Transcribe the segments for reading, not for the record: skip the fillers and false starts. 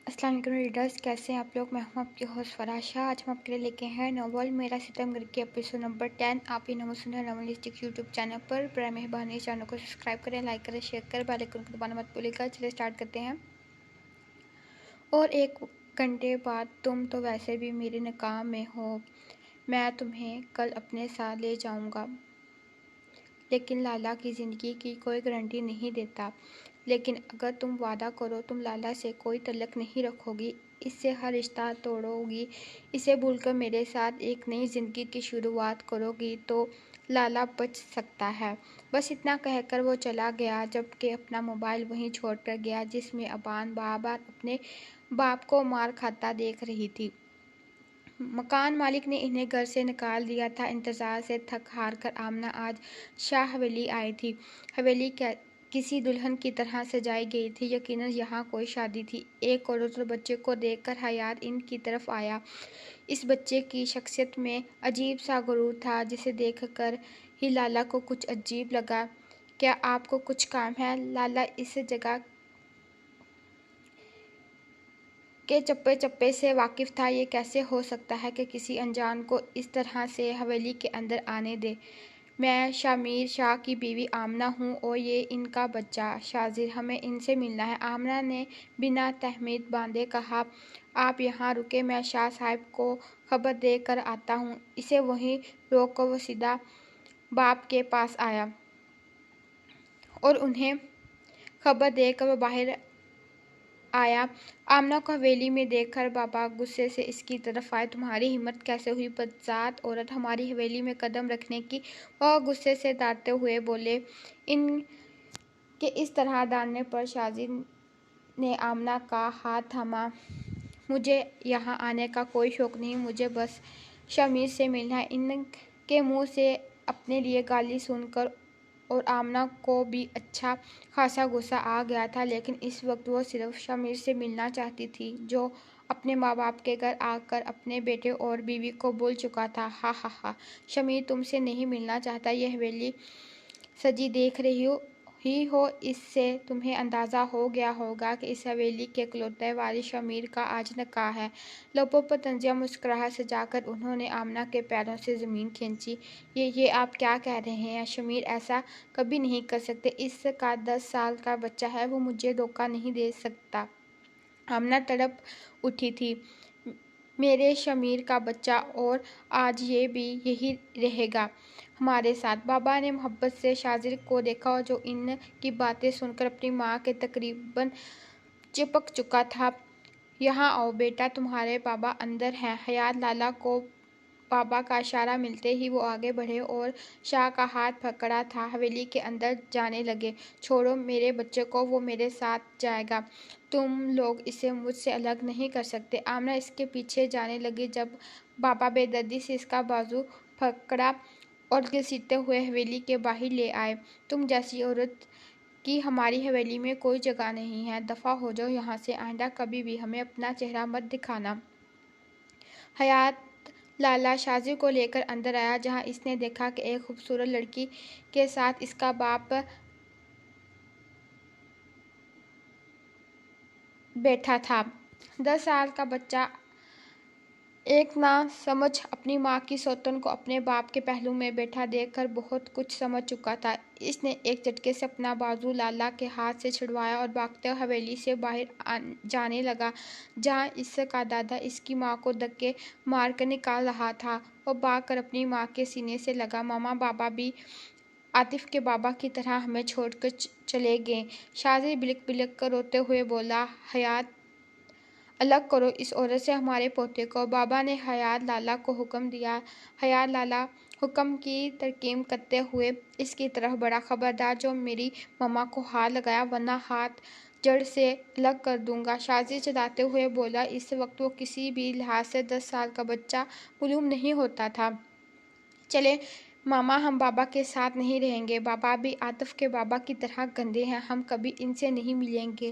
السلام علیکم ریڈرز، کیسے ہیں آپ لوگ؟ میں ہوں آپ کی ہوسٹ فراشہ۔ آج ہم آپ کے لیے لے کے ہیں ناول میرا ستم گر کے ایپیسوڈ نمبر 10۔ آپ یہ ناول سن رہے ہیں ناولسٹک یوٹیوب چینل پر۔ برائے مہربانی چینل کو سبسکرائب کریں، لائک کریں، شیئر کریں، بیل آئیکن کو دبانا مت بھولیے گا۔ چلیے اسٹارٹ کرتے ہیں۔ اور 1 گھنٹے بعد تم تو ویسے بھی میرے نکاح میں ہو، میں تمہیں کل اپنے ساتھ لے جاؤں گا، لیکن لالا کی زندگی کی کوئی گارنٹی نہیں دیتا۔ لیکن اگر تم وعدہ کرو تم لالا سے کوئی تعلق نہیں رکھو گی، اس سے ہر رشتہ توڑو گی، اسے بھول کر میرے ساتھ ایک نئی زندگی کی شروعات کرو گی، تو لالا بچ سکتا ہے۔ بس اتنا کہہ کر وہ چلا گیا، جبکہ اپنا موبائل وہیں چھوڑ کر گیا جس میں ابان بار بار اپنے باپ کو مار کھاتا دیکھ رہی تھی۔ مکان مالک نے انہیں گھر سے نکال دیا تھا۔ انتظار سے تھک ہار کر آمنہ آج شاہ حویلی آئی تھی۔ حویلی کسی دلہن کی طرح سجائی گئی تھی، یقیناً یہاں کوئی شادی تھی۔ ایک عورت اور بچے کو دیکھ کر حیات ان کی طرف آیا۔ اس بچے کی شخصیت میں عجیب سا غرور تھا، جسے دیکھ کر ہی لالا کو کچھ عجیب لگا۔ کیا آپ کو کچھ کام ہے؟ لالا اس جگہ کے چپے چپے سے واقف تھا۔ یہ کیسے ہو سکتا ہے کہ کسی انجان کو اس طرح سے حویلی کے اندر آنے دے؟ میں شامیر شاہ کی بیوی آمنہ ہوں اور یہ ان کا بچہ شاذر، ہمیں ان سے ملنا ہے۔ آمنہ نے بنا تہمت باندھے کہا۔ آپ یہاں رکیں، میں شاہ صاحب کو خبر دے کر آتا ہوں۔ اسے وہیں روک کر وہ سیدھا باپ کے پاس آیا اور انہیں خبر دے کر وہ باہر آیا۔ آمنہ کو حویلی میں دیکھ کر بابا غصے سے اس کی طرف آئے۔ تمہاری ہمت کیسے ہوئی بدذات عورت ہماری حویلی میں قدم رکھنے کی؟ وہ غصے سے ڈانٹتے ہوئے بولے۔ ان کے اس طرح ڈانٹنے پر شاذر نے آمنہ کا ہاتھ تھاما۔ مجھے یہاں آنے کا کوئی شوق نہیں، مجھے بس شامیر سے ملنا ہے۔ ان کے منہ سے اپنے لیے گالی سن کر اور آمنہ کو بھی اچھا خاصا غصہ آ گیا تھا، لیکن اس وقت وہ صرف شامیر سے ملنا چاہتی تھی، جو اپنے ماں باپ کے گھر آ کر اپنے بیٹے اور بیوی کو بھول چکا تھا۔ ہا ہا ہا، شامیر تم سے نہیں ملنا چاہتا۔ یہ حویلی سجی دیکھ رہی ہو، اس سے تمہیں اندازہ ہو گیا ہوگا کہ اس حویلی کے اکلوتے وارث شامیر کا آج نکاح ہے۔ لبوں پر طنزیہ مسکراہٹ سجا کر انہوں نے آمنہ کے پیروں سے زمین کھینچی۔ یہ آپ کیا کہہ رہے ہیں؟ شامیر ایسا کبھی نہیں کر سکتے، اس کا 10 سال کا بچہ ہے، وہ مجھے دھوکہ نہیں دے سکتا۔ آمنہ تڑپ اٹھی تھی۔ میرے شامیر کا بچہ، اور آج یہ بھی یہی رہے گا ہمارے ساتھ۔ بابا نے محبت سے شاذر کو دیکھا، جو ان کی باتیں سن کر اپنی ماں کے تقریباً چپک چکا تھا۔ یہاں آؤ بیٹا، تمہارے بابا اندر ہیں۔ حیات لالا کو بابا کا اشارہ ملتے ہی وہ آگے بڑھے اور شاہ کا ہاتھ پکڑا تھا حویلی کے اندر جانے لگے۔ چھوڑو میرے بچے کو، وہ میرے ساتھ جائے گا، تم لوگ اسے مجھ سے الگ نہیں کر سکتے۔ آمنہ اس کے پیچھے جانے لگی، جب بابا بے دردی سے اس کا بازو پکڑا اور گھسیٹتے ہوئے حویلی کے باہر لے آئے۔ تم جیسی عورت کی ہماری حویلی میں کوئی جگہ نہیں ہے، دفعہ ہو جاؤ یہاں سے، آئندہ کبھی بھی ہمیں اپنا چہرہ مت دکھانا۔ حیات لالا شاذر کو لے کر اندر آیا، جہاں اس نے دیکھا کہ ایک خوبصورت لڑکی کے ساتھ اس کا باپ بیٹھا تھا۔ 10 سال کا بچہ ایک نہ سمجھ اپنی ماں کی سوتن کو اپنے باپ کے پہلو میں بیٹھا دیکھ کر بہت کچھ سمجھ چکا تھا۔ اس نے ایک جھٹکے سے اپنا بازو لالا کے ہاتھ سے چھڑوایا اور بھاگتے ہوئے حویلی سے باہر جانے لگا، جہاں اس کا دادا اس کی ماں کو دھکے مار کر نکال رہا تھا۔ وہ بھاگ کر اپنی ماں کے سینے سے لگا۔ ماما، بابا بھی عاطف کے بابا کی طرح ہمیں چھوڑ کر چلے گئے۔ شاذر بلک بلک کر روتے ہوئے بولا۔ حیات، الگ کرو اس عورت سے ہمارے پوتے کو، بابا نے حیات لالا کو حکم دیا۔ حیات لالا حکم کی ترکیب کرتے ہوئے اس کی طرف بڑھا۔ خبردار جو میری ماما کو ہاتھ لگایا، ورنہ ہاتھ جڑ سے الگ کر دوں گا، شاذر چلاتے ہوئے بولا۔ اس وقت وہ کسی بھی لحاظ سے 10 سال کا بچہ معلوم نہیں ہوتا تھا۔ چلے ماما، ہم بابا کے ساتھ نہیں رہیں گے، بابا بھی عاطف کے بابا کی طرح گندے ہیں، ہم کبھی ان سے نہیں ملیں گے۔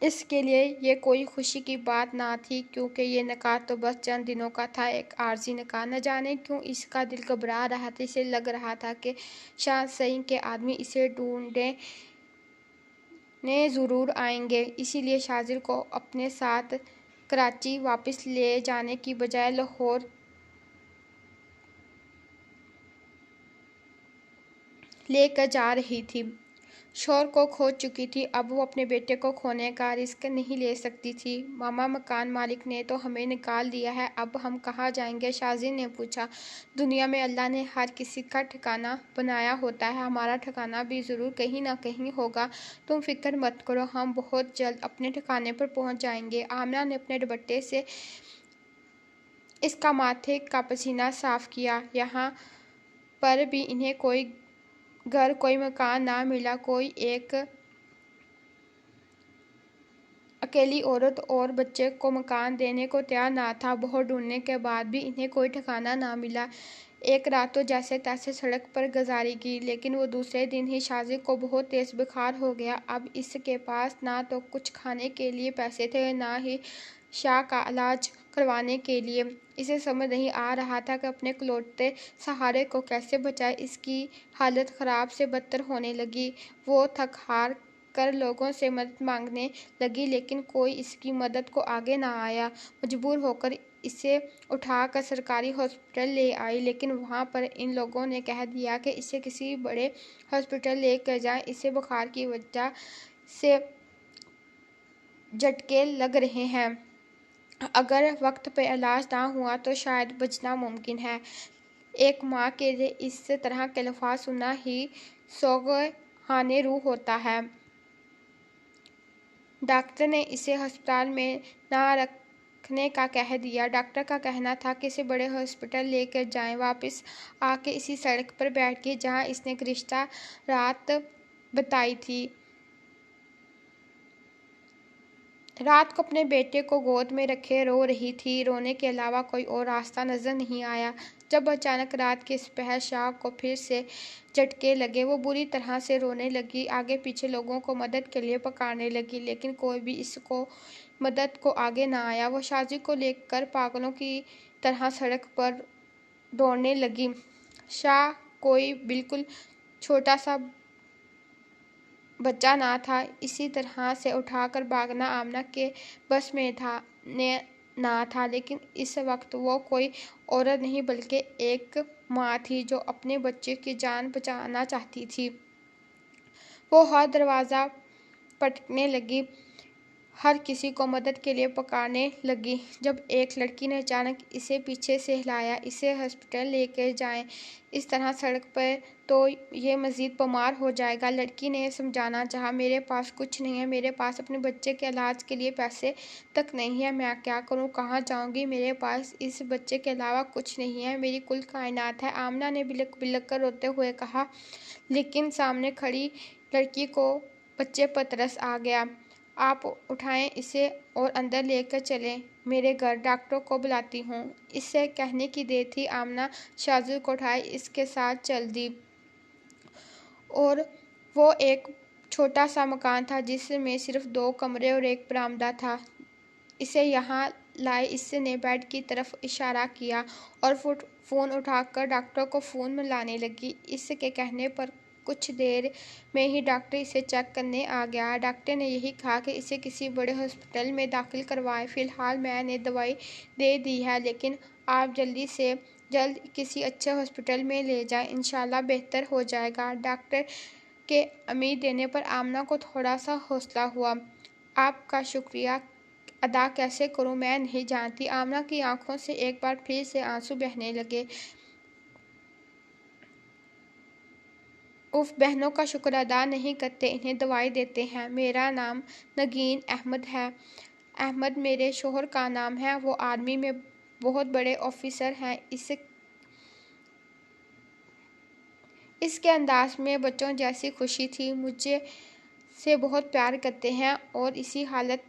اس کے لیے یہ کوئی خوشی کی بات نہ تھی، کیونکہ یہ نکاح تو بس چند دنوں کا تھا، ایک عارضی نکاح۔ نہ جانے کیوں اس کا دل گھبرا رہا تھا، اسے لگ رہا تھا کہ شاید صحیح کے آدمی اسے ڈھونڈنے ضرور آئیں گے۔ اسی لیے شاذر کو اپنے ساتھ کراچی واپس لے جانے کی بجائے لاہور لے کر جا رہی تھی۔ شوہر کو کھو چکی تھی، اب وہ اپنے بیٹے کو کھونے کا رسک نہیں لے سکتی تھی۔ ماما، مکان مالک نے تو ہمیں نکال دیا ہے، اب ہم کہاں جائیں گے؟ شاذر نے پوچھا۔ دنیا میں اللہ نے ہر کسی کا ٹھکانہ بنایا ہوتا ہے، ہمارا ٹھکانہ بھی ضرور کہیں نہ کہیں ہوگا، تم فکر مت کرو، ہم بہت جلد اپنے ٹھکانے پر پہنچ جائیں گے۔ آمنہ نے اپنے دوپٹے سے اس کا ماتھے کا پسینہ صاف کیا۔ یہاں پر بھی انہیں کوئی گھر، کوئی مکان نہ ملا، کوئی ایک اکیلی عورت اور بچے کو مکان دینے کو تیار نہ تھا۔ بہت ڈھونڈنے کے بعد بھی انہیں کوئی ٹھکانہ نہ ملا۔ ایک رات تو جیسے تیسے سڑک پر گزاری کی، لیکن وہ دوسرے دن ہی شاذر کو بہت تیز بخار ہو گیا۔ اب اس کے پاس نہ تو کچھ کھانے کے لیے پیسے تھے، نہ ہی شاہ کا علاج کروانے کے لیے۔ اسے سمجھ نہیں آ رہا تھا کہ اپنے اکلوتے سہارے کو کیسے بچائے۔ اس کی حالت خراب سے بدتر ہونے لگی۔ وہ تھک ہار کر لوگوں سے مدد مانگنے لگی، لیکن کوئی اس کی مدد کو آگے نہ آیا۔ مجبور ہو کر اسے اٹھا کر سرکاری ہاسپٹل لے آئی، لیکن وہاں پر ان لوگوں نے کہہ دیا کہ اسے کسی بڑے ہاسپٹل لے کر جائیں، اسے بخار کی وجہ سے جھٹکے لگ رہے ہیں، اگر وقت پہ علاج نہ ہوا تو شاید بچنا ممکن ہے۔ ایک ماں کے لیے اس طرح کے الفاظ سننا ہی سوگوارانِ روح ہوتا ہے۔ ڈاکٹر نے اسے ہسپتال میں نہ رکھنے کا کہہ دیا۔ ڈاکٹر کا کہنا تھا کہ اسے بڑے ہاسپٹل لے کر جائیں۔ واپس آ کے اسی سڑک پر بیٹھ گئی جہاں اس نے گزشتہ رات بتائی تھی۔ رات کو اپنے بیٹے کو گود میں رکھے رو رہی تھی، رونے کے علاوہ کوئی اور راستہ نظر نہیں آیا۔ جب اچانک رات کے اس پہر شاہ کو پھر سے جھٹکے لگے، وہ بری طرح سے رونے لگی، آگے پیچھے لوگوں کو مدد کے لیے پکارنے لگی، لیکن کوئی بھی اس کو مدد کو آگے نہ آیا۔ وہ شاذر کو لے کر پاگلوں کی طرح سڑک پر دوڑنے لگی۔ شاہ کوئی بالکل چھوٹا سا بچہ نہ تھا، اسی طرح سے اٹھا کر بھاگنا آمنہ کے بس میں نہ تھا، لیکن اس وقت وہ کوئی عورت نہیں بلکہ ایک ماں تھی جو اپنے بچے کی جان بچانا چاہتی تھی۔ وہ ہر دروازہ پٹکنے لگی، ہر کسی کو مدد کے لیے پکارنے لگی۔ جب ایک لڑکی نے اچانک اسے پیچھے سے ہلایا، اسے ہسپتال لے کر جائیں، اس طرح سڑک پر تو یہ مزید بیمار ہو جائے گا۔ لڑکی نے سمجھانا چاہا، میرے پاس کچھ نہیں ہے، میرے پاس اپنے بچے کے علاج کے لیے پیسے تک نہیں ہیں، میں کیا کروں، کہاں جاؤں گی، میرے پاس اس بچے کے علاوہ کچھ نہیں ہے، میری کل کائنات ہے، آمنہ نے بلک بلک کر روتے ہوئے کہا۔ لیکن سامنے کھڑی لڑکی کو بچے پر ترس آ گیا۔ آپ اٹھائیں اسے اور اندر لے کر چلیں میرے گھر، ڈاکٹر کو بلاتی ہوں۔ اسے کہنے کی دیر تھی، آمنہ شاذر کو اٹھائے اس کے ساتھ چل دی، اور وہ ایک چھوٹا سا مکان تھا جس میں صرف 2 کمرے اور ایک برآمدہ تھا۔ اسے یہاں لائے، اس نے بیڈ کی طرف اشارہ کیا اور فون اٹھا کر ڈاکٹر کو فون ملانے لگی۔ اس کے کہنے پر کچھ دیر میں ہی ڈاکٹر اسے چیک کرنے آ گیا۔ ڈاکٹر نے یہی کہا کہ اسے کسی بڑے ہاسپٹل میں داخل کروائیں، فی الحال میں نے دوائی دے دی ہے، لیکن آپ جلدی سے جلد کسی اچھے ہاسپٹل میں لے جائیں، انشاءاللہ بہتر ہو جائے گا۔ ڈاکٹر کے امید دینے پر آمنہ کو تھوڑا سا حوصلہ ہوا۔ آپ کا شکریہ ادا کیسے کروں میں نہیں جانتی۔ آمنہ کی آنکھوں سے ایک بار پھر سے آنسو بہنے لگے۔ اف، بہنوں کا شکر ادا نہیں کرتے، انہیں دوائی دیتے ہیں۔ میرا نام نگین احمد ہے۔ احمد میرے شوہر کا نام ہے، وہ آرمی میں بہت بڑے آفیسر ہیں۔ اس کے انداز میں بچوں جیسی خوشی تھی، مجھ سے بہت پیار کرتے ہیں اور اسی حالت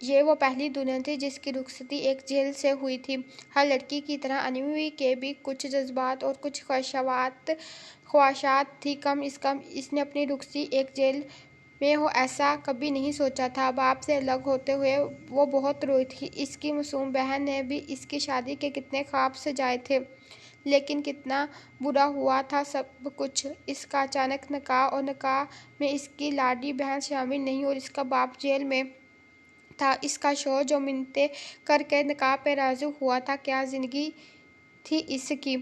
یہ وہ پہلی دلہن تھی جس کی رخصتی ایک جیل سے ہوئی تھی۔ ہر لڑکی کی طرح انوی کے بھی کچھ جذبات اور کچھ خواہشات تھیں۔ کم از کم اس نے اپنی رخصتی ایک جیل میں ہو ایسا کبھی نہیں سوچا تھا۔ باپ سے الگ ہوتے ہوئے وہ بہت روئی تھی۔ اس کی معصوم بہن نے بھی اس کی شادی کے کتنے خواب سجائے تھے، لیکن کتنا برا ہوا تھا سب کچھ۔ اس کا اچانک نکاح، اور نکاح میں اس کی لاڈلی بہن شامل نہیں اور اس کا باپ جیل میں تھا۔ اس کا شوہر جو منتیں کر کے نکاح پہ راضی ہوا تھا۔ کیا زندگی تھی اس کی!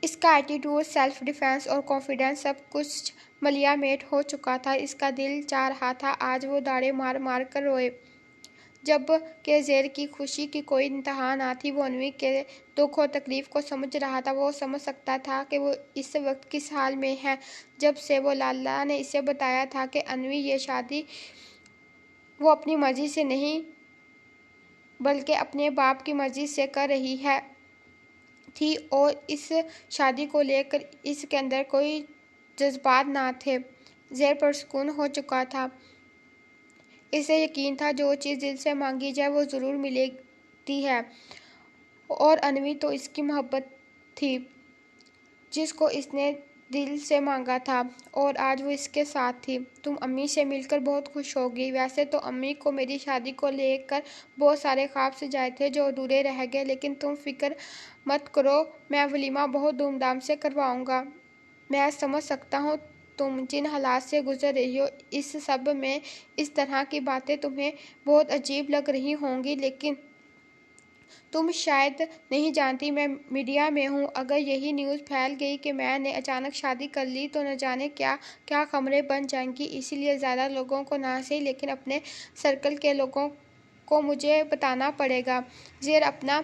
اس کا ایٹیٹیوڈ، سیلف ڈیفینس اور کانفیڈنس سب کچھ ملیا میٹ ہو چکا تھا۔ اس کا دل چاہ رہا تھا آج وہ داڑیں مار مار کر روئے۔ جب کہ زہر کی خوشی کی کوئی انتہا نہ تھی۔ وہ انوی کے دکھ اور تکلیف کو سمجھ رہا تھا۔ وہ سمجھ سکتا تھا کہ وہ اس وقت کس حال میں ہے۔ جب سے وہ لالا نے اسے بتایا تھا کہ انوی یہ شادی وہ اپنی مرضی سے نہیں بلکہ اپنے باپ کی مرضی سے کر رہی تھی، اور اس شادی کو لے کر اس کے اندر کوئی جذبات نہ تھے، زہر پرسکون ہو چکا تھا۔ اسے یقین تھا جو چیز دل سے مانگی جائے وہ ضرور ملتی ہے، اور انوی تو اس کی محبت تھی جس کو اس نے دل سے مانگا تھا، اور آج وہ اس کے ساتھ تھی۔ تم امی سے مل کر بہت خوش ہوگی۔ ویسے تو امی کو میری شادی کو لے کر بہت سارے خواب سجائے تھے جو ادھورے رہ گئے، لیکن تم فکر مت کرو، میں ولیمہ بہت دھوم دھام سے کرواؤں گا۔ میں سمجھ سکتا ہوں تم جن حالات سے گزر رہی ہو، اس سب میں اس طرح کی باتیں تمہیں بہت عجیب لگ رہی ہوں گی، لیکن تم شاید نہیں جانتی میں میڈیا میں ہوں۔ اگر یہی نیوز پھیل گئی کہ میں نے اچانک شادی کر لی تو نہ جانے کیا کیا خبریں بن جائیں گی۔ اسی لیے زیادہ لوگوں کو نہ صحیح لیکن اپنے سرکل کے لوگوں کو مجھے بتانا پڑے گا۔ زہر اتنا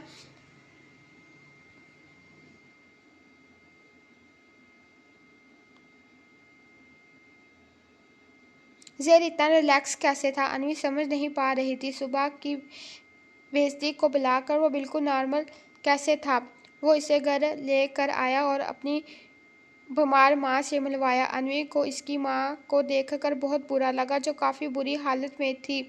ریلیکس کیسے تھا؟ انوی سمجھ نہیں پا رہی تھی۔ صبح کی بےعزتی کو بلا کر وہ بالکل نارمل کیسے تھا؟ وہ اسے گھر لے کر آیا اور اپنی بیمار ماں سے ملوایا۔ انوی کو اس کی ماں کو دیکھ کر بہت برا لگا، جو کافی بری حالت میں تھی۔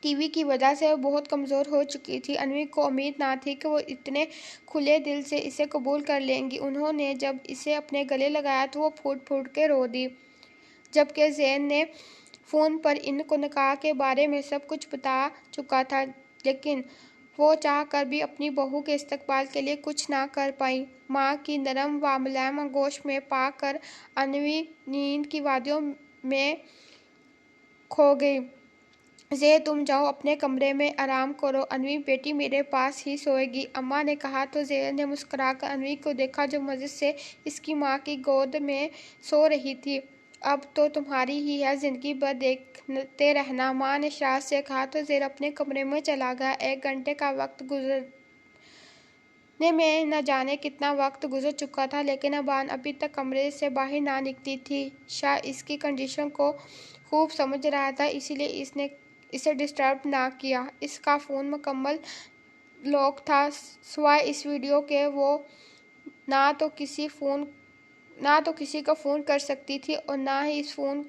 ٹی وی کی وجہ سے وہ بہت کمزور ہو چکی تھی۔ انوی کو امید نہ تھی کہ وہ اتنے کھلے دل سے اسے قبول کر لیں گی۔ انہوں نے جب اسے اپنے گلے لگایا تو وہ پھوٹ پھوٹ کے رو دی۔ جبکہ زین نے فون پر ان کو نکاح کے بارے میں سب کچھ بتا چکا تھا، لیکن وہ چاہ کر بھی اپنی بہو کے استقبال کے لیے کچھ نہ کر پائی۔ ماں کی نرم و ملائم آغوش میں پا کر انوی نیند کی وادیوں میں کھو گئی۔ زہر تم جاؤ اپنے کمرے میں آرام کرو، انوی بیٹی میرے پاس ہی سوئے گی، اماں نے کہا تو زہر نے مسکرا کر انوی کو دیکھا جو مزے سے اس کی ماں کی گود میں سو رہی تھی۔ اب تو تمہاری ہی ہے، زندگی بھر دیکھتے رہنا، ماں نے شرارت سے کہا تو زہر اپنے کمرے میں چلا گیا۔ 1 گھنٹے کا وقت گزرنے میں نہ جانے کتنا وقت گزر چکا تھا، لیکن ابان ابھی تک کمرے سے باہر نہ نکلی تھی۔ شاہ اس کی کنڈیشن کو خوب سمجھ رہا تھا، اسی لیے اس نے اسے ڈسٹرب نہ کیا۔ اس کا فون مکمل لاک تھا، سوائے اس ویڈیو کے وہ نہ تو کسی کو فون کر سکتی تھی اور نہ ہی اس فون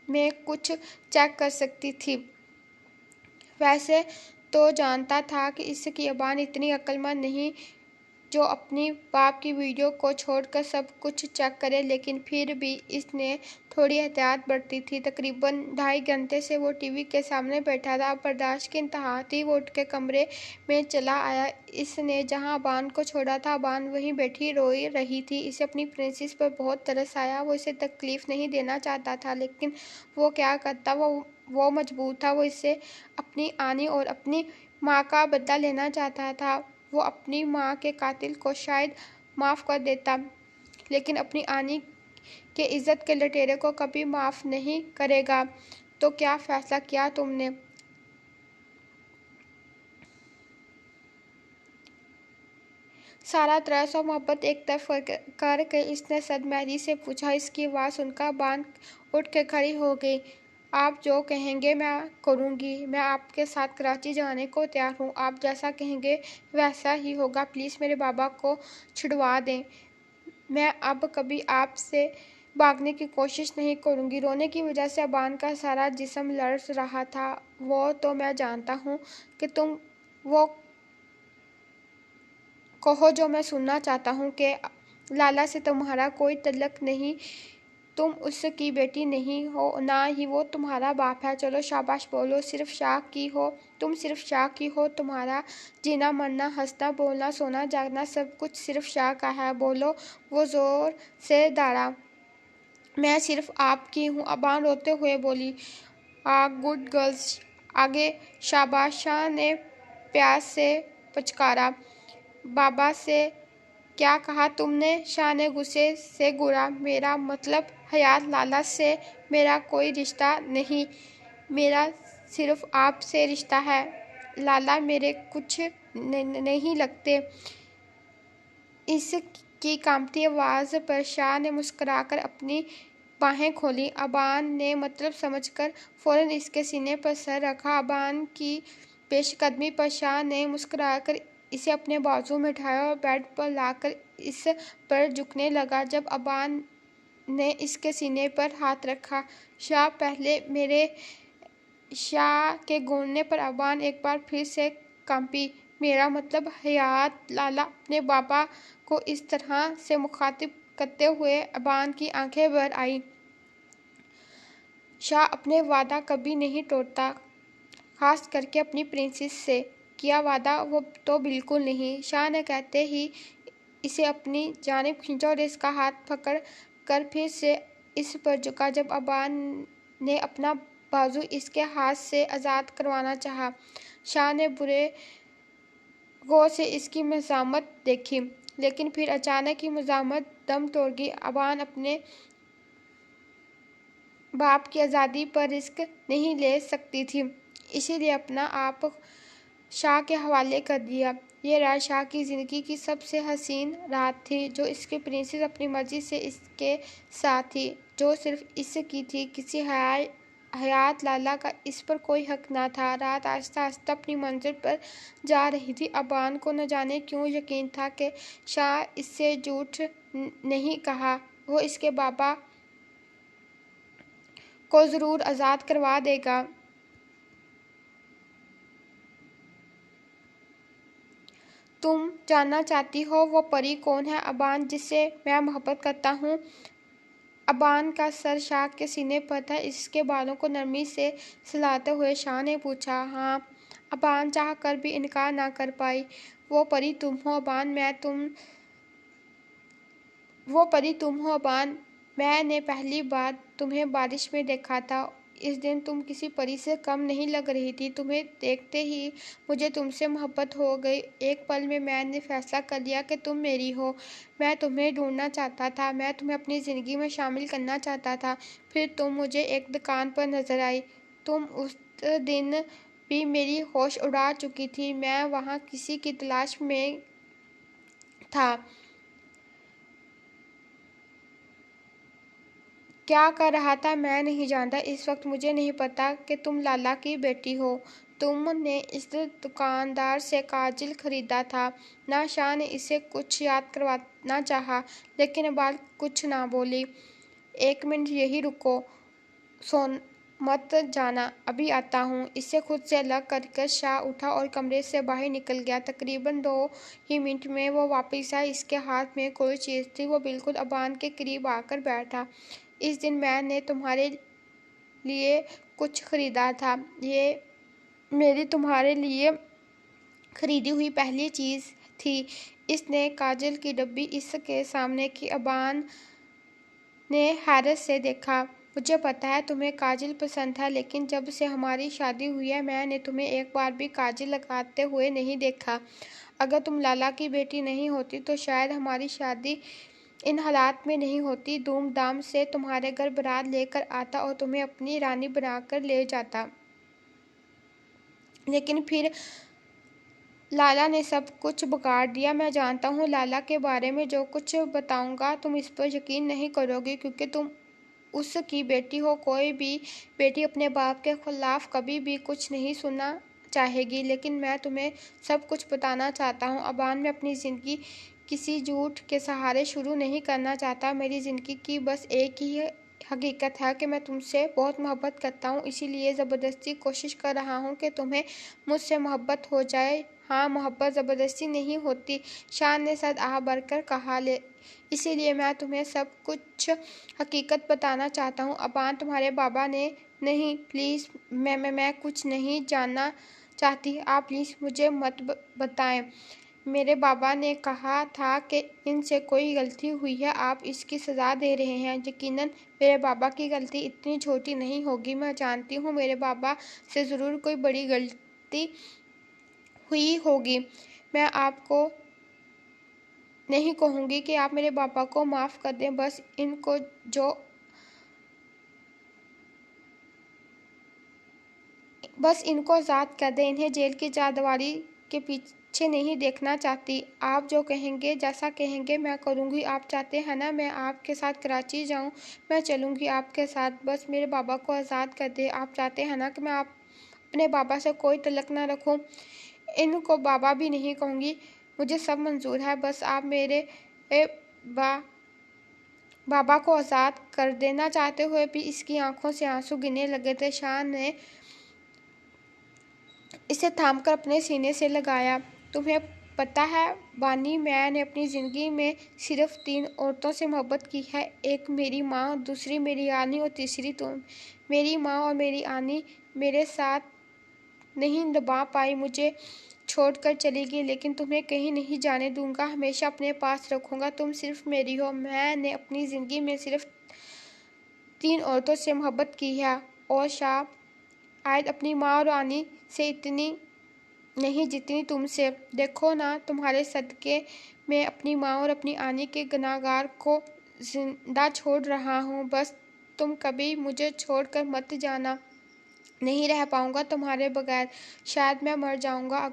میں کچھ چیک کر سکتی تھی۔ ویسے تو جانتا تھا کہ اس کی ابان اتنی عقل مند نہیں جو اپنی باپ کی ویڈیو کو چھوڑ کر سب کچھ چیک کرے، لیکن پھر بھی اس نے تھوڑی احتیاط برتی تھی۔ تقریباً 2.5 گھنٹے سے وہ ٹی وی کے سامنے بیٹھا تھا، اب برداشت کی انتہا تھی۔ وہ اٹھ کے کمرے میں چلا آیا۔ اس نے جہاں ابان کو چھوڑا تھا ابان وہیں بیٹھی رو رہی تھی۔ اسے اپنی پرنسس پر بہت ترس آیا۔ وہ اسے تکلیف نہیں دینا چاہتا تھا، لیکن وہ کیا کرتا، وہ مجبور تھا۔ وہ اسے اپنی آنی اور اپنی ماں کا بدلہ لینا چاہتا تھا۔ وہ اپنی ماں کے قاتل کو شاید معاف کر دیتا، لیکن اپنی آنی کے عزت کے لٹیرے کو کبھی معاف نہیں کرے گا۔ تو کیا فیصلہ کیا تم نے؟ سارا ترس اور محبت ایک طرف کر کے اس نے صد مہری سے پوچھا۔ اس کی آواز سن کر ابان اٹھ کے کھڑی ہو گئی۔ آپ جو کہیں گے میں کروں گی، میں آپ کے ساتھ کراچی جانے کو تیار ہوں، آپ جیسا کہیں گے ویسا ہی ہوگا، پلیز میرے بابا کو چھڑوا دیں۔ میں اب کبھی آپ سے بھاگنے کی کوشش نہیں کروں گی۔ رونے کی وجہ سے ابان کا سارا جسم لرز رہا تھا۔ وہ تو میں جانتا ہوں کہ تم وہ کہو جو میں سننا چاہتا ہوں کہ لالا سے تمہارا کوئی تعلق نہیں، تم اس کی بیٹی نہیں ہو، نہ ہی وہ تمہارا باپ ہے۔ چلو شاباش بولو، صرف شاہ کی ہو، تم صرف شاہ کی ہو، تمہارا جینا مرنا، ہنسنا بولنا سونا جاگنا سب کچھ صرف شاہ کا ہے، بولو۔ وہ زور سے داڑا۔ میں صرف آپ کی ہوں، ابان روتے ہوئے بولی۔ گڈ گرلز، آگے شاباش، شاہ نے پیاس سے پچکارا۔ بابا سے کیا کہا تم نے؟ شاہ نے غصے سے گھورا۔ میرا مطلب حیات لالا سے میرا کوئی رشتہ نہیں، میرا صرف آپ سے رشتہ ہے۔ لالا میرے کچھ نہیں لگتے۔ اس کی کانپتی آواز پر شاہ نے مسکرا کر اپنی باہیں کھولیں۔ ابان نے مطلب سمجھ کر فوراً اس کے سینے پر سر رکھا۔ ابان کی پیش قدمی پر شاہ نے مسکرا کر اسے اپنے بازو میں اٹھایا اور بیڈ پر لا کر اس پر جھکنے لگا۔ جب ابان نے اس کے سینے پر ہاتھ رکھا، شاہ پہلے میرے شاہ کے گونجنے پر ابان ایک بار پھر سے کانپی۔ میرا مطلب حیات لالا اپنے بابا کو اس طرح سے مخاطب کرتے ہوئے ابان کی آنکھیں بھر آئیں۔ شاہ اپنے وعدہ کبھی نہیں توڑتا، خاص کر کے اپنی پرنسس سے۔ کیا وعدہ؟ وہ تو بالکل نہیں۔ شاہ نے کہتے ہی اسے اپنی جانب کھینچا اور اس کا ہاتھ پکڑ کر پھر سے اس پر جھکا۔ جب ابان نے اپنا بازو اس کے ہاتھ سے آزاد کروانا چاہا، شاہ نے برے غور سے اس کی مزاحمت دیکھی، لیکن پھر اچانک ہی مزاحمت دم توڑ گئی۔ ابان اپنے باپ کی آزادی پر رسک نہیں لے سکتی تھی، اسی لیے اپنا آپ شاہ کے حوالے کر دیا۔ یہ رات شاہ کی زندگی کی سب سے حسین رات تھی، جو اس کی پرنسس اپنی مرضی سے اس کے ساتھ تھی، جو صرف اس کی تھی، کسی حیات لالا کا اس پر کوئی حق نہ تھا۔ رات آہستہ آہستہ اپنی منزل پر جا رہی تھی۔ ابان کو نہ جانے کیوں یقین تھا کہ شاہ اس سے جھوٹ نہیں کہا، وہ اس کے بابا کو ضرور آزاد کروا دے گا۔ تم جاننا چاہتی ہو وہ پری کون ہے؟ ابان، جس سے میں محبت کرتا ہوں۔ ابان کا سر شاہ کے سینے پر تھا۔ اس کے بالوں کو نرمی سے سلاتے ہوئے شاہ نے پوچھا۔ ہاں، ابان چاہ کر بھی انکار نہ کر پائی۔ وہ پری تم ہو ابان، میں نے پہلی بار تمہیں بارش میں دیکھا تھا، اس دن تم کسی پری سے کم نہیں لگ رہی تھی۔ تمہیں دیکھتے ہی مجھے تم سے محبت ہو گئی۔ ایک پل میں نے فیصلہ کر لیا کہ تم میری ہو۔ میں تمہیں ڈھونڈنا چاہتا تھا، میں تمہیں اپنی زندگی میں شامل کرنا چاہتا تھا۔ پھر تم مجھے ایک دکان پر نظر آئی۔ تم اس دن بھی میری ہوش اڑا چکی تھی۔ میں وہاں کسی کی تلاش میں تھا۔ کیا کر رہا تھا میں نہیں جانتا۔ اس وقت مجھے نہیں پتا کہ تم لالا کی بیٹی ہو۔ تم نے اس دکاندار سے کاجل خریدا تھا نا؟ شاہ نے اسے کچھ یاد کروانا چاہا، لیکن ابان کچھ نہ بولی۔ ایک منٹ یہیں رکو، مت جانا، ابھی آتا ہوں۔ اس سے خود سے الگ کر کر شاہ اٹھا اور کمرے سے باہر نکل گیا۔ تقریباً 2 ہی منٹ میں وہ واپس آیا۔ اس کے ہاتھ میں کوئی چیز تھی۔ وہ بالکل ابان کے قریب آ کر بیٹھا۔ اس دن میں نے تمہارے لیے کچھ خریدا تھا۔ یہ میری تمہارے لیے خریدی ہوئی پہلی چیز تھی۔ اس نے کاجل کی ڈبی اس کے سامنے کی۔ ابان نے حیرت سے دیکھا۔ مجھے پتا ہے تمہیں کاجل پسند ہے، لیکن جب سے ہماری شادی ہوئی ہے میں نے تمہیں ایک بار بھی کاجل لگاتے ہوئے نہیں دیکھا۔ اگر تم لالا کی بیٹی نہیں ہوتی تو شاید ہماری شادی ان حالات میں نہیں ہوتی۔ دھوم دھام سے تمہارے گھر بارات لے کر آتا اور تمہیں اپنی رانی بنا کر لے جاتا، لیکن پھر لالا نے سب کچھ بگاڑ دیا۔ میں جانتا ہوں لالا کے بارے میں جو کچھ بتاؤں گا تم اس پر یقین نہیں کرو گی، کیونکہ تم اس کی بیٹی ہو۔ کوئی بھی بیٹی اپنے باپ کے خلاف کبھی بھی کچھ نہیں سننا چاہے گی، لیکن میں تمہیں سب کچھ بتانا چاہتا ہوں۔ ابان، میں اپنی زندگی کسی جھوٹ کے سہارے شروع نہیں کرنا چاہتا۔ میری زندگی کی بس ایک ہی حقیقت ہے کہ میں تم سے بہت محبت کرتا ہوں، اسی لیے زبردستی کوشش کر رہا ہوں کہ تمہیں مجھ سے محبت ہو جائے۔ ہاں، محبت زبردستی نہیں ہوتی، شان نے سر آہ بھر کر کہا، اسی لیے میں تمہیں سب کچھ حقیقت بتانا چاہتا ہوں۔ ابان تمہارے بابا نے نہیں، پلیز، میں کچھ نہیں جاننا چاہتی، آپ پلیز مجھے مت بتائیں۔ میرے بابا نے کہا تھا کہ ان سے کوئی غلطی ہوئی ہے، آپ اس کی سزا دے رہے ہیں۔ یقیناً میرے بابا کی غلطی اتنی چھوٹی نہیں ہوگی، میں جانتی ہوں میرے بابا سے ضرور کوئی بڑی غلطی ہوئی ہوگی۔ میں آپ کو نہیں کہوں گی کہ آپ میرے بابا کو معاف کر دیں، بس ان کو آزاد کر دیں، انہیں جیل کی چاردیواری کے پیچھے نہیں دیکھنا چاہتی۔ آپ جو کہیں گے، جیسا کہیں گے میں کروں گی۔ آپ چاہتے ہیں نا میں آپ کے ساتھ کراچی جاؤں؟ میں چلوں گی آپ کے ساتھ، بس میرے بابا کو آزاد کر دیں۔ آپ چاہتے ہیں نا کہ میں اپنے بابا سے کوئی تعلق نہ رکھوں؟ ان کو بابا بھی نہیں کہوں گی، مجھے سب منظور ہے، بس آپ میرے بابا کو آزاد کر دینا چاہتے ہوئے بھی اس کی آنکھوں سے آنسو گرنے لگے تھے۔ شان نے اسے تھام کر اپنے سینے سے لگایا۔ تمہیں پتہ ہے بانی، میں نے اپنی زندگی میں صرف 3 عورتوں سے محبت کی ہے، ایک میری ماں، دوسری میری آنی اور تیسری تم۔ میری ماں اور میری آنی میرے ساتھ نہیں نبھا پائی، مجھے چھوڑ کر چلی گئی، لیکن تمہیں کہیں نہیں جانے دوں گا، ہمیشہ اپنے پاس رکھوں گا، تم صرف میری ہو۔ میں نے اپنی زندگی میں صرف 3 عورتوں سے محبت کی ہے، اور شاید اپنی ماں اور آنی سے اتنی نہیں جتنی تم سے۔ دیکھو نا، تمہارے صدقے میں اپنی ماں اور اپنی آنی کے گناہگار کو زندہ چھوڑ رہا ہوں، بس تم کبھی مجھے چھوڑ کر مت جانا، نہیں رہ پاؤں گا تمہارے بغیر، شاید میں مر جاؤں گا،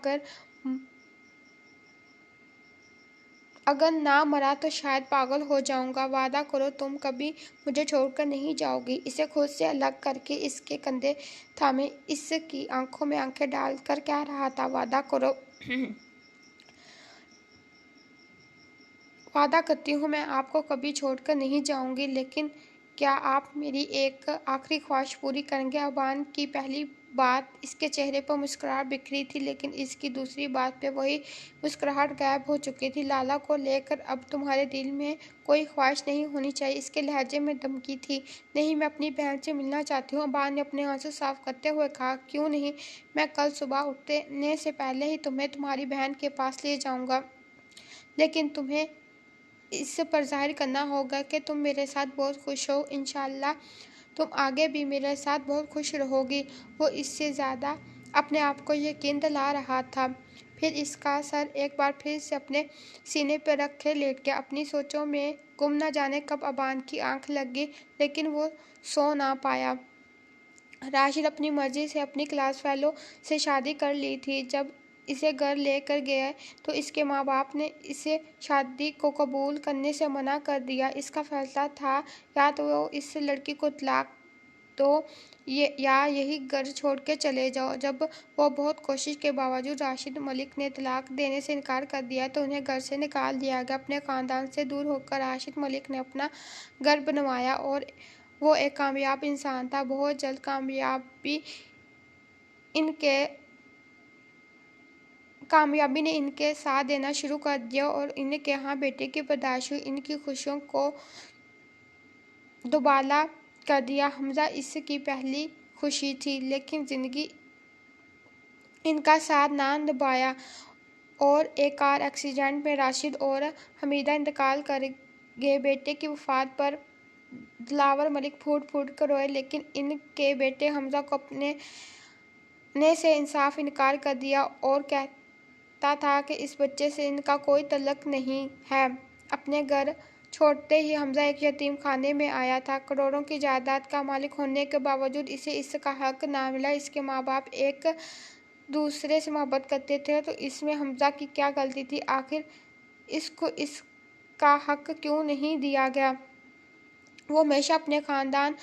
اگر نہ مرا تو شاید پاگل ہو جاؤں گا، وعدہ کرو تم کبھی مجھے چھوڑ کر نہیں جاؤ گی۔ اسے خود سے الگ کر کے اس کے کندھے تھامے اس کی آنکھوں میں آنکھیں ڈال کر کہہ رہا تھا، وعدہ کرو۔ وعدہ کرتی ہوں میں آپ کو کبھی چھوڑ کر نہیں جاؤں گی، لیکن کیا آپ میری ایک آخری خواہش پوری کریں گے؟ ابان کی پہلی بات اس کے چہرے پر مسکراہٹ بکھری تھی، لیکن اس کی دوسری بات پہ وہی مسکراہٹ غائب ہو چکی تھی۔ لالا کو لے کر اب تمہارے دل میں کوئی خواہش نہیں ہونی چاہیے، اس کے لہجے میں دھمکی تھی۔ نہیں، میں اپنی بہن سے ملنا چاہتی ہوں، ابان نے اپنے آنسو صاف کرتے ہوئے کہا۔ کیوں نہیں؟ میں کل صبح اٹھنے سے پہلے ہی تمہیں تمہاری بہن کے پاس لے جاؤں گا، لیکن تمہیں اس پر ظاہر کرنا ہوگا کہ تم میرے ساتھ بہت خوش ہو، انشاءاللہ تم آگے بھی میرے ساتھ بہت خوش رہو گی۔ وہ اس سے زیادہ اپنے آپ کو یقین دلا رہا تھا، پھر اس کا سر ایک بار پھر سے اپنے سینے پر رکھ کے لیٹ گیا، اپنی سوچوں میں گم۔ نہ جانے کب ابان کی آنکھ لگ گئی، لیکن وہ سو نہ پایا۔ راشد اپنی مرضی سے اپنی کلاس فیلو سے شادی کر لی تھی۔ جب اسے گھر لے کر گئے تو اس کے ماں باپ نے اسے شادی کو قبول کرنے سے منع کر دیا۔ اس کا فیصلہ تھا یا تو وہ اس لڑکی کو طلاق دو یا یہی گھر چھوڑ کے چلے جاؤ۔ جب وہ بہت کوشش کے باوجود راشد ملک نے طلاق دینے سے انکار کر دیا تو انہیں گھر سے نکال دیا گیا۔ اپنے خاندان سے دور ہو کر راشد ملک نے اپنا گھر بنوایا، اور وہ ایک کامیاب انسان تھا۔ بہت جلد کامیابی نے ان کے ساتھ دینا شروع کر دیا، اور ان کے ہاں بیٹے کی پیدائش ہوئی، ان کی خوشیوں کو دوبالا کر دیا۔ حمزہ اس کی پہلی خوشی تھی، لیکن زندگی ان کا ساتھ نہ نبھایا، اور ایک کار ایکسیڈنٹ میں راشد اور حمیدہ انتقال کر گئے۔ بیٹے کی وفات پر دلاور ملک پھوٹ پھوٹ کر روئے، لیکن ان کے بیٹے حمزہ کو اپنے سے صاف انکار کر دیا، اور کہتا تھا کہ اس بچے سے ان کا کوئی تعلق نہیں ہے۔ اپنے گھر چھوڑتے ہی حمزہ ایک یتیم خانے میں آیا تھا۔ کروڑوں کی جائیداد کا مالک ہونے کے باوجود اسے اس کا حق نہ ملا۔ اس کے ماں باپ ایک دوسرے سے محبت کرتے تھے تو اس میں حمزہ کی کیا غلطی تھی؟ آخر اس کو اس کا حق کیوں نہیں دیا گیا؟ وہ ہمیشہ اپنے خاندان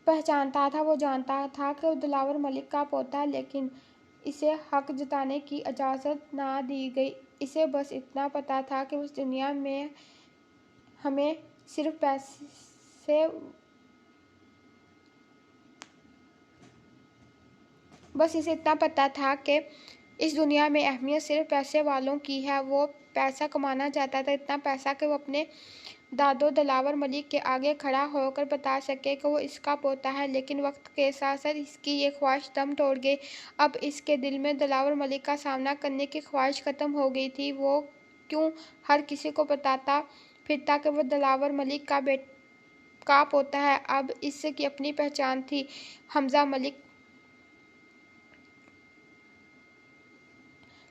پہچانتا تھا، وہ جانتا تھا کہ وہ دلاور ملک کا پوتا ہے، لیکن اسے حق جتانے کی اجازت نہ دی گئی۔ اسے بس اتنا پتا تھا کہ اس دنیا میں ہمیں صرف اسے اتنا پتا تھا کہ اس دنیا میں اہمیت صرف پیسے والوں کی ہے۔ وہ پیسہ کمانا چاہتا تھا، اتنا پیسہ کہ وہ اپنے دادو دلاور ملک کے آگے کھڑا ہو کر بتا سکے کہ وہ اس کا پوتا ہے، لیکن وقت کے ساتھ ساتھ اس کی یہ خواہش دم توڑ گئی۔ اب اس کے دل میں دلاور ملک کا سامنا کرنے کی خواہش ختم ہو گئی تھی۔ وہ کیوں ہر کسی کو بتاتا پھرتا کہ وہ دلاور ملک کا پوتا ہے؟ اب اس کی اپنی پہچان تھی، حمزہ ملک۔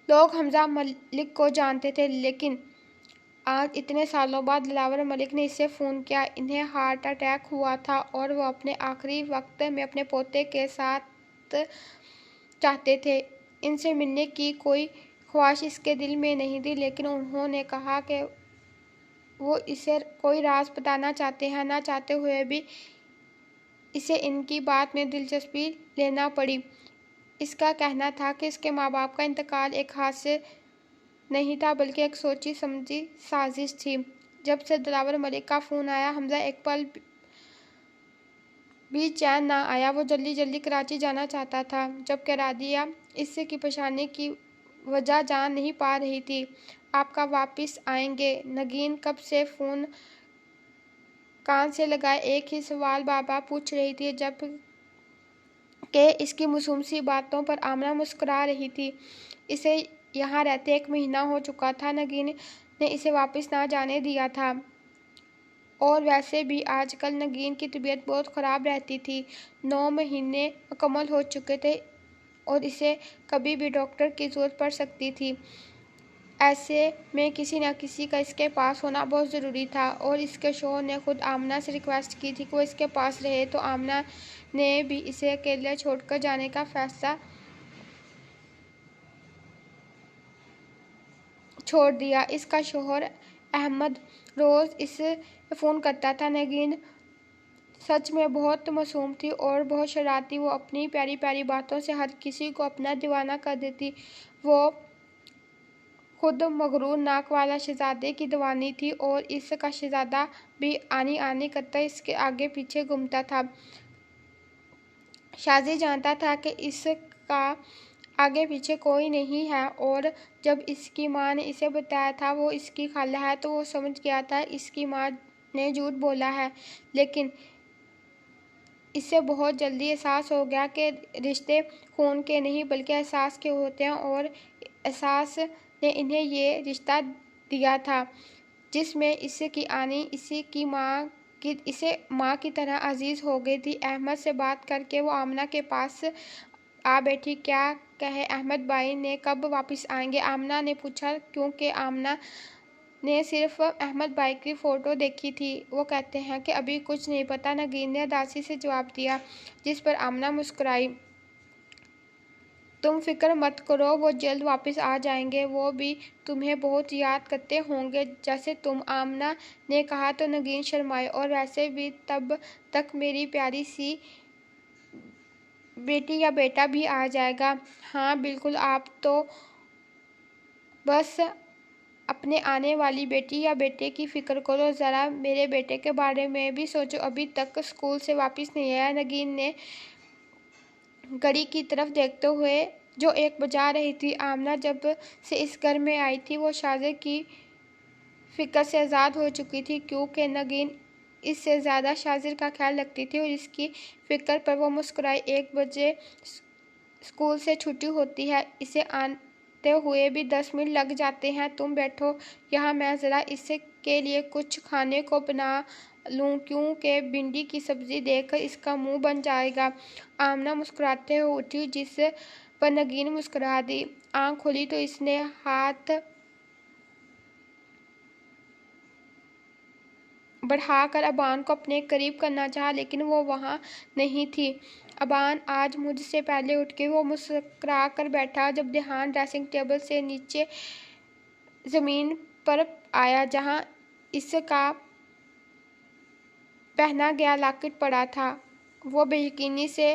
لوگ حمزہ ملک کو جانتے تھے، لیکن آج اتنے سالوں بعد دلاور ملک نے اسے فون کیا۔ انہیں ہارٹ اٹیک ہوا تھا اور وہ اپنے آخری وقت میں اپنے پوتے کے ساتھ چاہتے تھے۔ ان سے ملنے کی کوئی خواہش اس کے دل میں نہیں تھی، لیکن انہوں نے کہا کہ وہ اسے کوئی راز بتانا چاہتے ہیں۔ نہ چاہتے ہوئے بھی اسے ان کی بات میں دلچسپی لینا پڑی۔ اس کا کہنا تھا کہ اس کے ماں باپ کا انتقال ایک حادثہ نہیں تھا بلکہ ایک سوچی سمجھی سازش تھی۔ جب سے دلاور ملک کا فون آیا، حمزہ ایک پل بھی چین نہ آیا۔ وہ جلدی جلدی کراچی جانا چاہتا تھا، جبکہ راضیہ اس کی پریشانی کی وجہ جان نہیں پا رہی تھی۔ آپ کب واپس آئیں گے؟ نگین کب سے فون کان سے لگائے ایک ہی سوال بار بار پوچھ رہی تھی، جب کہ اس کی معصوم سی باتوں پر آمنہ مسکرا رہی تھی۔ اسے یہاں رہتے 1 مہینہ ہو چکا تھا۔ نگین نے اسے واپس نہ جانے دیا تھا، اور ویسے بھی آج کل نگین کی طبیعت بہت خراب رہتی تھی۔ 9 مہینے مکمل ہو چکے تھے اور اسے کبھی بھی ڈاکٹر کی ضرورت پڑ سکتی تھی۔ ایسے میں کسی نہ کسی کا اس کے پاس ہونا بہت ضروری تھا، اور اس کے شوہر نے خود آمنہ سے ریکویسٹ کی تھی کہ وہ اس کے پاس رہے، تو آمنہ نے بھی اسے اکیلے چھوڑ کر جانے کا فیصلہ چھوڑ دیا۔ اس کا شوہر احمد روز اسے فون کرتا تھا۔ نگین سچ میں بہت معصوم تھی اور بہت شرارتی۔ وہ اپنی پیاری پیاری باتوں سے ہر کسی کو اپنا دیوانہ کر دیتی۔ وہ خود مغرور ناک والا شہزادے کی دیوانی تھی، اور اس کا شہزادہ بھی آنی آنی کرتا اس کے آگے پیچھے گھومتا تھا۔ شازی جانتا تھا کہ اس کا آگے پیچھے کوئی نہیں ہے، اور جب اس کی ماں نے اسے بتایا تھا وہ اس کی خالہ ہے، تو وہ سمجھ گیا تھا اس کی ماں نے جھوٹ بولا ہے۔ لیکن اسے بہت جلدی احساس ہو گیا کہ رشتے خون کے نہیں بلکہ احساس کے ہوتے ہیں، اور احساس نے انہیں یہ رشتہ دیا تھا جس میں اس کی آنی اسے ماں کی طرح عزیز ہو گئی تھی۔ احمد سے بات کر کے وہ آمنہ کے پاس آ بیٹھی۔ کیا کہے احمد بھائی نے کب واپس آئیں گے؟ آمنہ نے پوچھا، کیونکہ آمنہ نے صرف احمد بھائی کی فوٹو دیکھی تھی۔ وہ کہتے ہیں کہ ابھی کچھ نہیں پتا، نگین نے اداسی سے جواب دیا، جس پر آمنہ مسکرائی۔ تم فکر مت کرو، وہ جلد واپس آ جائیں گے۔ وہ بھی تمہیں بہت یاد کرتے ہوں گے جیسے تم۔ آمنہ نے کہا تو نگین شرمائی، اور ویسے بھی تب تک میری پیاری سی بیٹی یا بیٹا بھی آ جائے گا۔ ہاں بالکل، آپ تو بس اپنے آنے والی بیٹی یا بیٹے کی فکر کرو، ذرا میرے بیٹے کے بارے میں بھی سوچو، ابھی تک اسکول سے واپس نہیں آیا۔ نگین نے گھڑی کی طرف دیکھتے ہوئے جو 1 بجا رہی تھی۔ آمنہ جب سے اس گھر میں آئی تھی وہ شازیہ کی فکر سے آزاد ہو چکی تھی، کیونکہ نگین اس سے زیادہ شازیہ کا خیال رکھتی تھی، اور اس کی فکر پر وہ مسکرائی۔ 1 بجے اسکول سے چھٹی ہوتی ہے، اسے آتے ہوئے بھی 10 منٹ لگ جاتے ہیں۔ تم بیٹھو یہاں، میں ذرا اس کے لیے کچھ کھانے کو بنا لوں، کیونکہ بھنڈی کی سبزی دیکھ کر اس کا منہ بن جائے گا۔ آمنہ مسکراتے ہوئے اٹھی، جس پر نگین مسکرا دی۔ آنکھ کھلی تو اس نے ہاتھ بڑھا کر ابان کو اپنے قریب کرنا چاہا، لیکن وہ وہاں نہیں تھی۔ ابان آج مجھ سے پہلے اٹھ گئی، وہ مسکرا کر بیٹھا۔ جب دھیان ڈریسنگ ٹیبل سے نیچے زمین پر آیا جہاں اس کا پہنا گیا لاکٹ پڑا تھا، وہ بے یقینی سے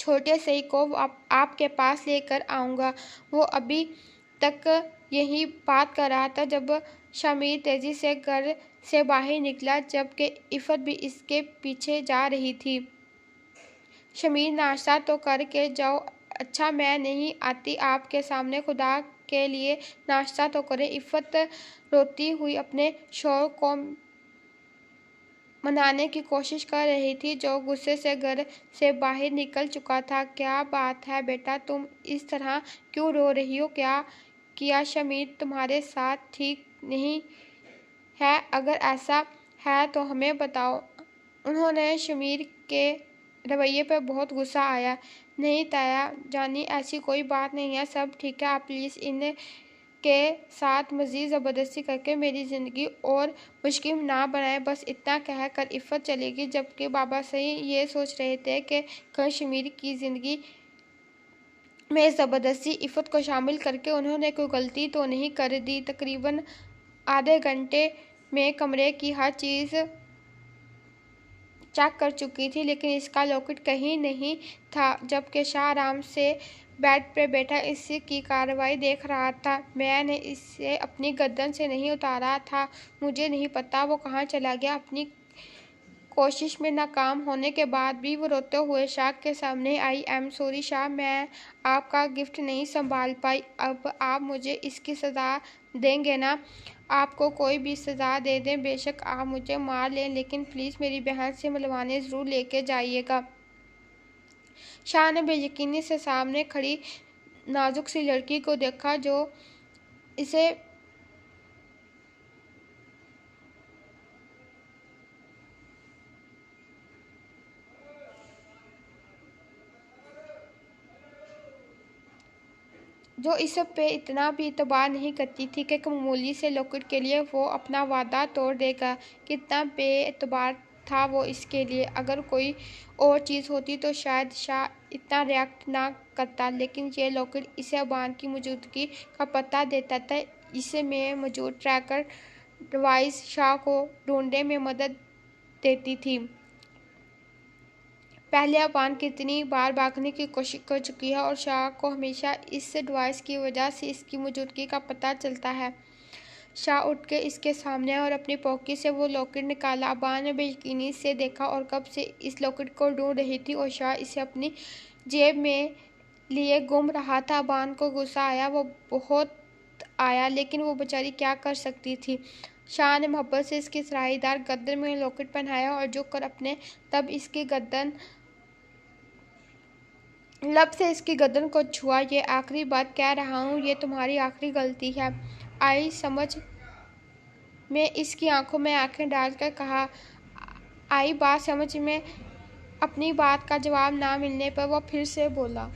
چھوٹے سئی کو آپ کے پاس لے کر آؤں گا۔ وہ ابھی تک یہی بات کر رہا تھا جب شمیر تیزی سے گھر سے باہر نکلا، جبکہ عفت بھی اس کے پیچھے جا رہی تھی۔ شمیر ناشتہ تو کر کے جاؤ۔ اچھا میں نہیں آتی آپ کے سامنے، خدا کے لیے ناشتہ تو کریں۔ عفت روتی ہوئی اپنے شوہر کو منانے کی کوشش کر رہی تھی، جو غصے سے گھر سے باہر نکل چکا تھا۔ کیا بات ہے بیٹا، تم اس طرح کیوں رو رہی ہو؟ کیا کیا شمیر تمہارے ساتھ؟ ٹھیک نہیں ہے؟ اگر ایسا ہے تو ہمیں بتاؤ۔ انہوں نے شمیر کے رویے پر بہت غصہ آیا۔ نہیں تایا جانی، ایسی کوئی بات نہیں ہے، سب ٹھیک ہے۔ آپ پلیز ان کے ساتھ مزید زبردستی کر کے میری زندگی اور مشکل نہ بنائیں۔ بس اتنا کہہ کر عفت چلی گئی، جبکہ بابا صحیح یہ سوچ رہے تھے کہ کہیں شمیر کی زندگی میں زبردستی عفت کو شامل کر کے انہوں نے کوئی غلطی تو نہیں کر دی۔ تقریباً آدھے گھنٹے میں کمرے کی ہر چیز چیک کر چکی تھی، لیکن اس کا لاکٹ کہیں نہیں تھا، جبکہ شاہ آرام سے بیڈ پر بیٹھا اس کی کارروائی دیکھ رہا تھا۔ میں نے اسے اپنی گردن سے نہیں اتارا تھا، مجھے نہیں پتا وہ کہاں چلا گیا۔ اپنی کوشش میں ناکام ہونے کے بعد بھی وہ روتے ہوئے شاہ کے سامنے آئی۔ ایم سوری شاہ، میں آپ کا گفٹ نہیں سنبھال پائی۔ اب آپ مجھے اس کی سزا دیں گے نا؟ آپ کو کوئی بھی سزا دے دیں، بے شک آپ مجھے مار لیں، لیکن پلیز میری بہن سے ملوانے ضرور لے کے جائیے گا۔ شاہ نے بے یقینی سے سامنے کھڑی نازک سی لڑکی کو دیکھا، جو اس پہ اتنا بھی اعتبار نہیں کرتی تھی کہ معمولی سے لاکٹ کے لیے وہ اپنا وعدہ توڑ دے گا۔ کتنا بے اعتبار تھا وہ اس کے لیے۔ اگر کوئی اور چیز ہوتی تو شاید شاہ اتنا ریئیکٹ نہ کرتا، لیکن یہ لاکٹ اسے ابان کی موجودگی کا پتہ دیتا تھا۔ اس میں موجود ٹریکر ڈیوائس شاہ کو ڈھونڈنے میں مدد دیتی تھی۔ پہلے ابان کتنی بار بھاگنے کی کوشش کر چکی ہے، اور شاہ کو ہمیشہ اس ڈیوائس کی وجہ سے اس کی موجودگی کا پتہ چلتا ہے۔ شاہ اٹھ کے اس کے سامنے اور اپنی پاکٹ سے وہ لاکٹ نکالا۔ ابان نے بے یقینی سے دیکھا اور کب سے اس لاکٹ کو ڈھونڈ رہی تھی، اور شاہ اسے اپنی جیب میں لیے گھوم رہا تھا۔ ابان کو غصہ آیا، وہ بہت آیا، لیکن وہ بیچاری کیا کر سکتی تھی۔ شاہ نے محبت سے اس کی سراہی دار گردن میں لاکٹ پہنایا اور جھک کر اپنے لب سے اس کی گردن کو چھوا۔ یہ آخری بات کہہ رہا ہوں، یہ تمہاری آخری غلطی ہے۔ آئی سمجھ میں اس کی آنکھوں میں آنکھیں ڈال کر کہا۔ آئی بات سمجھ میں۔ اپنی بات کا جواب نہ ملنے پر وہ پھر سے بولا۔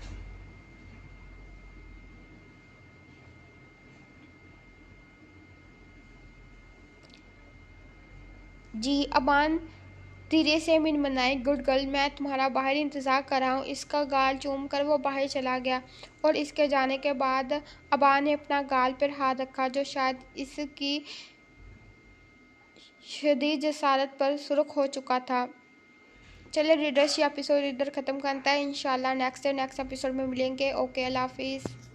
جی؟ ابان دھیرے سے منمنائی۔ گڈ گرل، میں تمہارا باہر انتظار کر رہا ہوں۔ اس کا گال چوم کر وہ باہر چلا گیا، اور اس کے جانے کے بعد ابان نے اپنا گال پر ہاتھ رکھا، جو شاید اس کی شدید جسارت پر سرخ ہو چکا تھا۔ چلے ریڈرز، یہ ایپیسوڈ ادھر ختم کرتا ہے۔ انشاءاللہ نیکسٹ ایپیسوڈ میں ملیں گے۔ اوکے، اللہ حافظ۔